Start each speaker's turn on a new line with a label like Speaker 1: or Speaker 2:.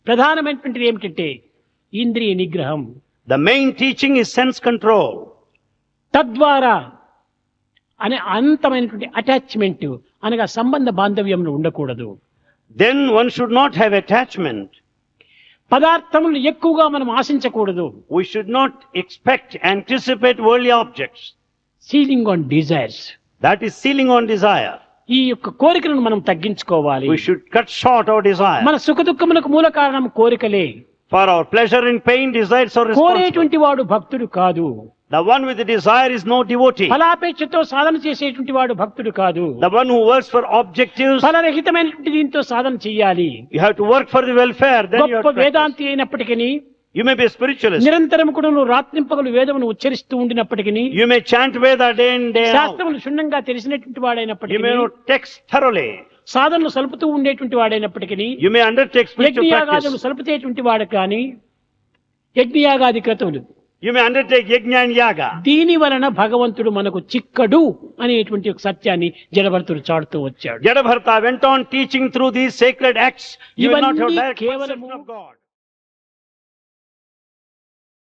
Speaker 1: ప్రధానమైనటువంటిది ఏమిటంటే ఇంద్రియ నిగ్రహం.
Speaker 2: The main teaching is sense control.
Speaker 1: తద్వారా అనే అనంతమైనటువంటి అటాచ్మెంట్ అనగా సంబంధ బాంధవ్యంలో ఉండకూడదు.
Speaker 2: Then one should not have attachment.
Speaker 1: పదార్థములు ఎక్కువగా మనం ఆశించకూడదు.
Speaker 2: We should not anticipate worldly objects.
Speaker 1: Ceiling on desires.
Speaker 2: That is sealing on desire.
Speaker 1: ఈ యొక్క కోరికలను మనం తగ్గించుకోవాలి.
Speaker 2: We should cut short our desire.
Speaker 1: మన సుఖ దుఃఖములకు మూల కారణం కోరికలే.
Speaker 2: For our pleasure and pain, desires are responsible.
Speaker 1: కోరేటువంటి వాడు భక్తుడు కాదు.
Speaker 2: The one with the desire is no devotee.
Speaker 1: ఫలాపేక్షతో సాధన చేసేటువంటి వాడు భక్తుడు కాదు.
Speaker 2: The one who works for objectives.
Speaker 1: ఫలరహితమైనటువంటి దీంతో సాధన చేయాలి.
Speaker 2: You have to work for the welfare. Then you have
Speaker 1: గొప్ప
Speaker 2: to
Speaker 1: వేదాంతి అయినప్పటికీ,
Speaker 2: you may be a spiritualist.
Speaker 1: నిరంతరం కూడా నువ్వు రాత్రింపగలు వేదమును ఉచ్చరిస్తూ ఉండినప్పటికీ,
Speaker 2: You may chant Veda day in day out.
Speaker 1: శాస్త్రములు క్షుణ్ణంగా తెలిసినటువంటి
Speaker 2: You
Speaker 1: వాడైనప్పటికీ,
Speaker 2: may know text thoroughly.
Speaker 1: సాధనలు సలుపుతూ ఉండేటువంటి వాడైనప్పటికీ,
Speaker 2: You may undertake spiritual
Speaker 1: యజ్ఞయాగాదులు
Speaker 2: practice.
Speaker 1: సలుపుతేటువంటి వాడు కానీ, యజ్ఞయాగాది క్రతువులు,
Speaker 2: You may undertake yajna and yaga.
Speaker 1: దీని వలన భగవంతుడు మనకు చిక్కడు అనేటువంటి ఒక సత్యాన్ని జడభరతుడు చాటుతూ వచ్చాడు.
Speaker 2: Jadabharta went on teaching through these sacred acts. You will not have
Speaker 1: ఇవన్నీ
Speaker 2: direct
Speaker 1: కేవలము
Speaker 2: perception of God.